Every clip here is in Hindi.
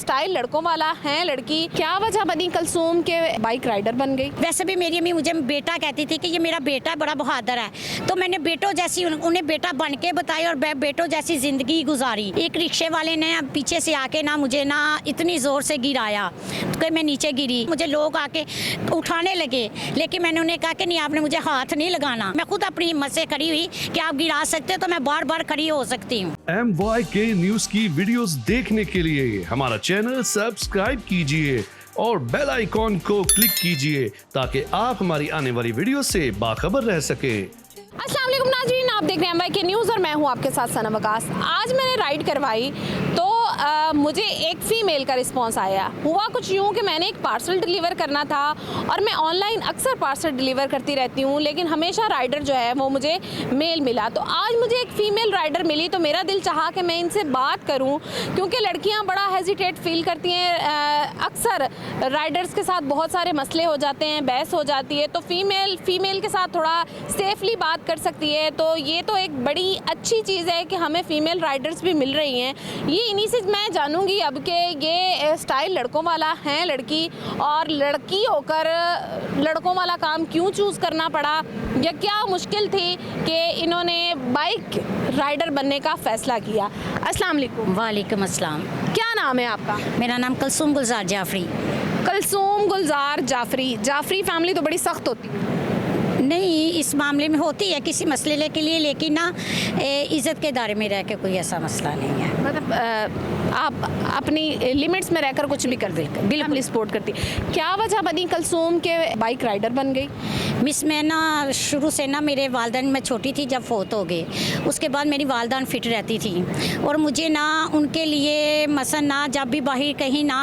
स्टाइल लड़कों वाला है लड़की, क्या वजह बनी कलसूम के बाइक राइडर बन गई? वैसे भी मेरी अम्मी मुझे बेटा कहती थी कि ये मेरा बेटा बड़ा बहादुर है, तो मैंने बेटों जैसी उन्हें बेटा बन के बताया और बेटों जैसी जिंदगी गुजारी। एक रिक्शे वाले ने पीछे से आके ना मुझे ना इतनी जोर से गिराया कि मैं नीचे गिरी। मुझे लोग आके उठाने लगे, लेकिन मैंने उन्हें कहा कि नहीं, आपने मुझे हाथ नहीं लगाना। मैं खुद अपनी हिम्मत से खड़ी हुई कि आप गिरा सकते हो तो मैं बार बार खड़ी हो सकती हूँ। MYK न्यूज की वीडियोस देखने के लिए हमारा चैनल सब्सक्राइब कीजिए और बेल आइकॉन को क्लिक कीजिए ताकि आप हमारी आने वाली वीडियो से बाखबर रह सके। अस्सलाम वालेकुम नाज़रीन, आप देख रहे हैं MYK न्यूज़ और मैं हूं आपके साथ सनम वकास। आज मैंने राइड करवाई तो मुझे एक फ़ीमेल का रिस्पांस आया। हुआ कुछ यूँ कि मैंने एक पार्सल डिलीवर करना था और मैं ऑनलाइन अक्सर पार्सल डिलीवर करती रहती हूँ, लेकिन हमेशा राइडर जो है वो मुझे मेल मिला। तो आज मुझे एक फ़ीमेल राइडर मिली तो मेरा दिल चाहा कि मैं इनसे बात करूँ, क्योंकि लड़कियाँ बड़ा हेजिटेट फील करती हैं। अक्सर राइडर्स के साथ बहुत सारे मसले हो जाते हैं, बहस हो जाती है, तो फ़ीमेल के साथ थोड़ा सेफली बात कर सकती है। तो ये तो एक बड़ी अच्छी चीज़ है कि हमें फ़ीमेल राइडर्स भी मिल रही हैं। ये इन्हीं से मैं जानूंगी अब कि ये स्टाइल लड़कों वाला है लड़की, और लड़की होकर लड़कों वाला काम क्यों चूज़ करना पड़ा, या क्या मुश्किल थी कि इन्होंने बाइक राइडर बनने का फ़ैसला किया। अस्सलाम वालेकुम। वालेकुम अस्सलाम। क्या नाम है आपका? मेरा नाम कलसूम गुलजार जाफरी। कलसूम गुलजार जाफरी। जाफरी फैमिली तो बड़ी सख्त होती है। नहीं, इस मामले में होती है किसी मसले के लिए, लेकिन ना इज़्ज़त के दायरे में रह के कोई ऐसा मसला नहीं है। मतलब आप अपनी लिमिट्स में रहकर कुछ भी कर दे, बिल्कुल सपोर्ट करती। क्या वजह बनी कलसूम के बाइक राइडर बन गई? मिस, मैं ना शुरू से ना मेरे वालदैन, मैं छोटी थी जब फोत हो गए, उसके बाद मेरी वालदान फिट रहती थी और मुझे ना उनके लिए मसन ना जब भी बाहर कहीं ना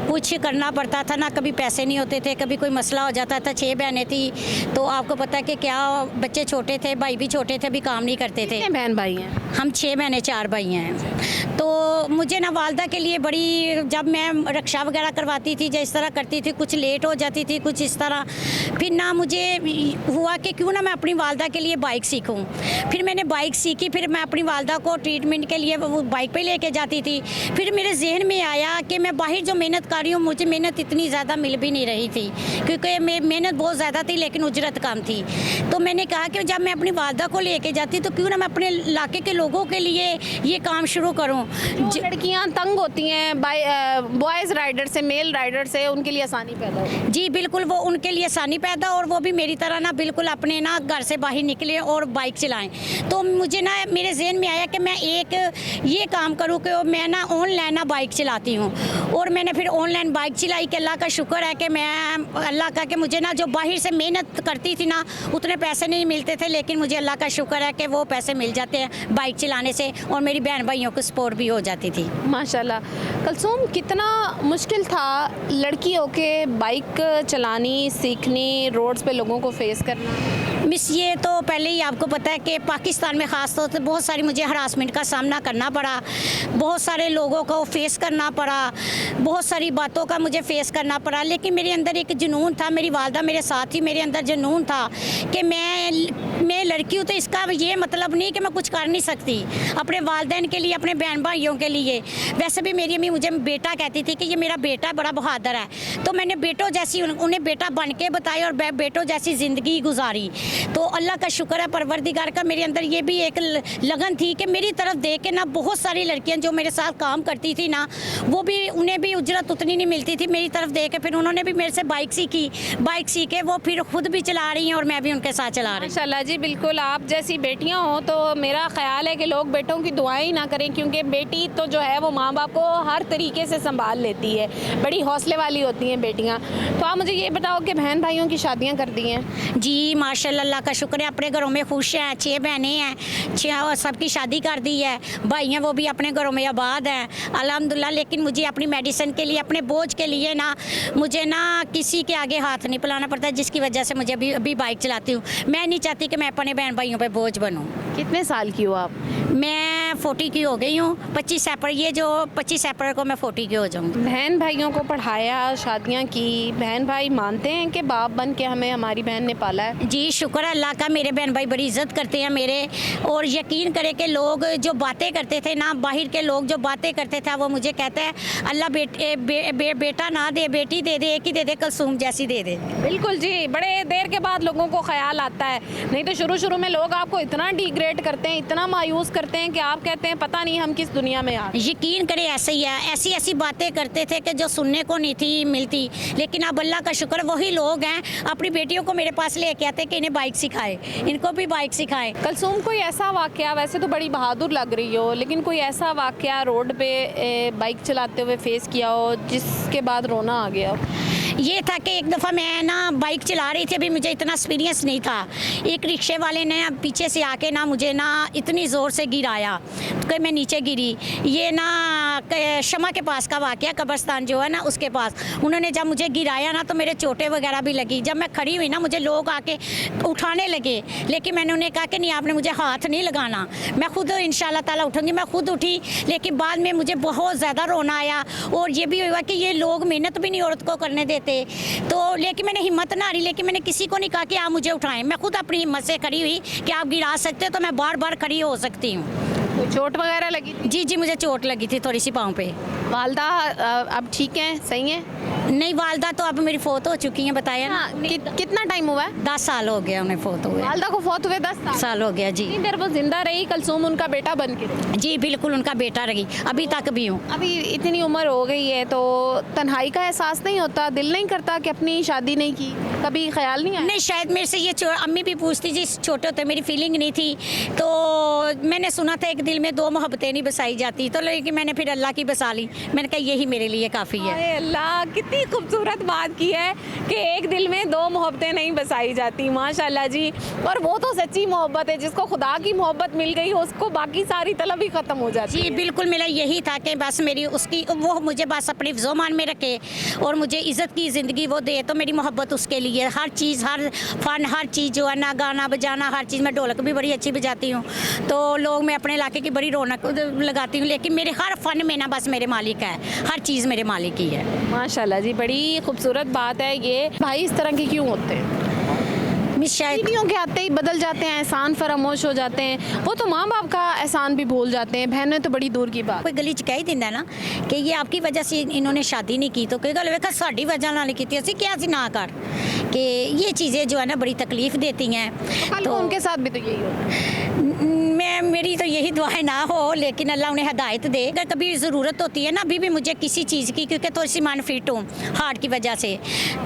कुछ करना पड़ता था, ना कभी पैसे नहीं होते थे, कभी कोई मसला हो जाता था। 6 बहनें थी, तो आपको पता है कि क्या, बच्चे छोटे थे, भाई भी छोटे थे, अभी काम नहीं करते थे। कितने बहन भाई हैं? हम 6 बहनें 4 भाई हैं। तो मुझे ना वालदा के लिए बड़ी, जब मैं रक्षा वगैरह करवाती थी, जिस तरह करती थी, कुछ लेट हो जाती थी, कुछ इस तरह, फिर ना मुझे हुआ कि क्यों ना मैं अपनी वालदा के लिए बाइक सीखूं। फिर मैंने बाइक सीखी, फिर मैं अपनी वालदा को ट्रीटमेंट के लिए वो बाइक पे लेके जाती थी। फिर मेरे जहन में आया कि मैं बाहर जो मेहनत कर रही हूँ, मुझे मेहनत इतनी ज़्यादा मिल भी नहीं रही थी, क्योंकि मेहनत बहुत ज़्यादा थी लेकिन उजरत कम थी। तो मैंने कहा कि जब मैं अपनी वालदा को लेके जाती तो क्यों ना मैं अपने इलाके के लोगों के लिए ये काम शुरू करूँ। लड़कियाँ तंग होती हैं बॉयज़ राइडर से, मेल राइडर से, उनके लिए आसानी पैदा हो। जी बिल्कुल, वो उनके लिए आसानी पैदा, और वो भी मेरी तरह ना बिल्कुल अपने ना घर से बाहर निकले और बाइक चलाएं। तो मुझे ना मेरे जहन में आया कि मैं एक ये काम करूँ कि मैं ना ऑनलाइन ना बाइक चलाती हूँ, और मैंने फिर ऑनलाइन बाइक चलाई। कि अल्लाह का शुक्र है कि मैं, अल्लाह का कि मुझे ना जो बाहर से मेहनत करती थी ना उतने पैसे नहीं मिलते थे, लेकिन मुझे अल्लाह का शुक्र है कि वो पैसे मिल जाते हैं बाइक चलाने से, और मेरी बहन भाइयों को सपोर्ट भी हो जाती थी। माशाल्लाह। कलसूम, कितना मुश्किल था लड़कियों के बाइक चलानी सीखनी, रोड्स पे लोगों को फेस करना? मिस, ये तो पहले ही आपको पता है कि पाकिस्तान में ख़ास तौर से बहुत सारी मुझे हरासमेंट का सामना करना पड़ा, बहुत सारे लोगों को फेस करना पड़ा, बहुत सारी बातों का मुझे फेस करना पड़ा, लेकिन मेरे अंदर एक जुनून था। मेरी वालदा मेरे साथ ही, मेरे अंदर जुनून था कि मैं लड़की हूँ, तो इसका ये मतलब नहीं कि मैं कुछ कर नहीं सकती अपने वालदैन के लिए, अपने बहन भाइयों के लिए। वैसे भी मेरी अम्मी मुझे बेटा कहती थी कि ये मेरा बेटा बड़ा बहादुर है, तो मैंने बेटों जैसी उन्हें बेटा बन के बताया और बेटों जैसी ज़िंदगी गुजारी। तो अल्लाह का शुक्र है, परवरदिगार का, मेरे अंदर ये भी एक लगन थी कि मेरी तरफ देख के ना बहुत सारी लड़कियां जो मेरे साथ काम करती थी ना, वो भी, उन्हें भी उजरत उतनी नहीं मिलती थी। मेरी तरफ देख के फिर उन्होंने भी मेरे से बाइक सीखी, बाइक सीखे वो फिर खुद भी चला रही हैं और मैं भी उनके साथ चला रही हूँ। माशाल्लाह जी, बिल्कुल आप जैसी बेटियां हो तो मेरा ख्याल है कि लोग बेटों की दुआएं ही ना करें, क्योंकि बेटी तो जो है वो माँ बाप को हर तरीके से संभाल लेती है, बड़ी हौसले वाली होती हैं बेटियाँ। तो आप मुझे ये बताओ कि बहन भाइयों की शादियाँ कर दी हैं? जी माशाल्लाह, अल्लाह का शुक्र है, अपने घरों में खुश हैं। 6 बहनें हैं, 6 सबकी शादी कर दी है, भाई हैं वो भी अपने घरों में आबाद हैं अल्हम्दुलिल्लाह। लेकिन मुझे अपनी मेडिसिन के लिए, अपने बोझ के लिए ना, मुझे ना किसी के आगे हाथ नहीं फैलाना पड़ता, जिसकी वजह से मुझे अभी बाइक चलाती हूँ। मैं नहीं चाहती कि मैं अपने बहन भाइयों पे बोझ बनूँ। कितने साल की हो आप? मैं 40 की हो गई हूँ। 25 अप्रैल, ये जो 25 अप्रैल को मैं 40 की हो जाऊँगी। बहन भाइयों को पढ़ाया, शादियाँ की, बहन भाई मानते हैं कि बाप बन के हमें हमारी बहन ने पाला है। जी शुक्र है अल्लाह का, मेरे बहन भाई बड़ी इज्जत करते हैं मेरे। और यकीन करे कि लोग जो बातें करते थे ना, बाहर के लोग जो बातें करते थे, वो मुझे कहते हैं अल्लाह बेटा ना दे, बेटी दे दे, एक ही दे दे, कलसूम जैसी दे दे। बिल्कुल जी, बड़े देर के बाद लोगों को ख्याल आता है, नहीं तो शुरू में लोग आपको इतना डिग्रेड करते हैं, इतना मायूस करते हैं कि आप कहते हैं पता नहीं हम किस दुनिया में आ। यकीन करे ऐसे ही है, ऐसी ऐसी बातें करते थे कि जो सुनने को नहीं थी मिलती। लेकिन अब अल्लाह का शुक्र, वही लोग हैं अपनी बेटियों को मेरे पास लेके आते कि इन्हें बाइक सिखाए, इनको भी बाइक सिखाएं। कलसूम, कोई ऐसा वाकया, वैसे तो बड़ी बहादुर लग रही हो, लेकिन कोई ऐसा वाकया रोड पे बाइक चलाते हुए फेस किया हो जिसके बाद रोना आ गया हो? ये था कि एक दफ़ा मैं ना बाइक चला रही थी, अभी मुझे इतना एक्सपीरियंस नहीं था। एक रिक्शे वाले ने पीछे से आके ना मुझे ना इतनी ज़ोर से गिराया कि मैं नीचे गिरी। ये ना शमा के पास का वाकया, कब्रिस्तान जो है ना उसके पास, उन्होंने जब मुझे गिराया ना तो मेरे चोटें वगैरह भी लगी। जब मैं खड़ी हुई ना मुझे लोग आके उठाने लगे, लेकिन मैंने उन्हें कहा कि नहीं, आपने मुझे हाथ नहीं लगाना, मैं खुद इंशाल्लाह ताला उठूँगी। मैं खुद उठी, लेकिन बाद में मुझे बहुत ज़्यादा रोना आया। और ये भी हुआ कि ये लोग मेहनत भी नहीं औरत को करने देते, तो लेकिन मैंने हिम्मत ना हारी, लेकिन मैंने किसी को नहीं कहा कि आप मुझे उठाएं। मैं खुद अपनी हिम्मत से खड़ी हुई कि आप गिरा सकते हो तो मैं बार बार खड़ी हो सकती हूँ। कोई चोट वगैरह लगी थी? जी मुझे चोट लगी थी थोड़ी सी पाँव पे। वालदा अब ठीक है, सही है? नहीं, वालदा तो अब मेरी फौत हो चुकी है, बताया ना। कितना टाइम हुआ है? 10 साल हो गया उन्हें फौत हुए। वालदा को फौत हुए 10 साल हो गया जी। इतनी देर वो जिंदा रही, कलसूम उनका बेटा बन के रही। जी बिल्कुल, उनका बेटा रही, अभी तक भी हूँ। अभी इतनी उम्र हो गई है तो तन्हाई का एहसास नहीं होता? दिल नहीं करता कि अपनी शादी नहीं की? कभी ख्याल नहीं आया? नहीं, शायद मेरे से ये अम्मी भी पूछती जी, छोटे होते मेरी फीलिंग नहीं थी, तो मैंने सुना था एक दिल में 2 मोहब्बतें नहीं बसाई जाती, तो लेकिन मैंने फिर अल्लाह की बसा ली। मैंने कहा यही मेरे लिए काफ़ी है। हाय अल्लाह, कितनी खूबसूरत बात की है कि एक दिल में 2 मोहब्बतें नहीं बसाई जाती। माशाल्लाह जी। और वो तो सच्ची मोहब्बत है, जिसको खुदा की मोहब्बत मिल गई उसको बाकी सारी तलब ही ख़त्म हो जाती है। जी बिल्कुल, मेरा यही था कि बस मेरी उसकी, वो मुझे बस अपनी ज़ुबान में रखे और मुझे इज़्ज़त की ज़िंदगी वो दे, तो मेरी मोहब्बत उसके लिए। हर चीज़, हर फन, हर चीज़ जो है ना, गाना बजाना, हर चीज़। मैं ढोलक भी बड़ी अच्छी बजाती हूँ, तो लोग, मैं अपने इलाके की बड़ी रौनक लगाती हूँ, लेकिन मेरे हर फन में ना बस मेरे मालिक है, हर चीज़ मेरे मालिक ही है। माशाल्लाह जी, बड़ी खूबसूरत बात है ये। भाई इस तरह के क्यों होते हैं? शायद बीवियों के आते ही बदल जाते हैं, एहसान फरामोश हो जाते हैं, वो तो माँ बाप का एहसान भी भूल जाते हैं, बहनें तो बड़ी दूर की बात। कोई गली च कह ही दिंदा ना कि ये आपकी वजह से इन्होंने शादी नहीं की, तो कोई गल वेखा साड़ी वजह नाल नहीं की, असं क्या सी ना कर, कि ये चीज़ें जो है ना बड़ी तकलीफ देती हैं। तो उनके साथ भी तो यही होता है। मेरी तो यही दुआएं ना हो, लेकिन अल्लाह उन्हें हिदायत दे। अगर कभी ज़रूरत होती है ना, अभी भी मुझे किसी चीज़ की, क्योंकि थोड़ी सी मन फिट हूँ हार्ट की वजह से,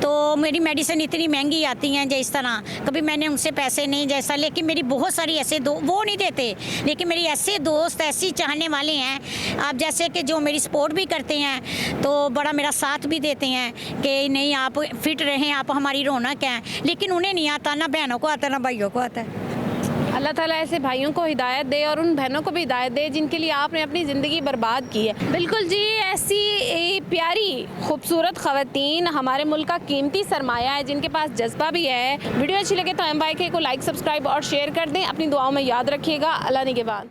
तो मेरी मेडिसिन इतनी महंगी आती हैं जिस तरह, कभी मैंने उनसे पैसे नहीं जैसा, लेकिन मेरी बहुत सारी ऐसे वो नहीं देते, लेकिन मेरी ऐसे दोस्त, ऐसी चाहने वाले हैं आप जैसे कि जो मेरी सपोर्ट भी करते हैं, तो बड़ा मेरा साथ भी देते हैं कि नहीं आप फिट रहें, आप हमारी रौनक हैं। लेकिन उन्हें नहीं आता, ना बहनों को आता, ना भाइयों को आता है। अल्लाह ताला ऐसे भाइयों को हिदायत दे और उन बहनों को भी हिदायत दे जिनके लिए आपने अपनी ज़िंदगी बर्बाद की है। बिल्कुल जी, ऐसी प्यारी खूबसूरत ख़वातीन हमारे मुल्क का कीमती सरमाया है, जिनके पास जज्बा भी है। वीडियो अच्छी लगे तो MYK को लाइक, सब्सक्राइब और शेयर कर दें। अपनी दुआओं में याद रखिएगा। अल्लाह निगहबान।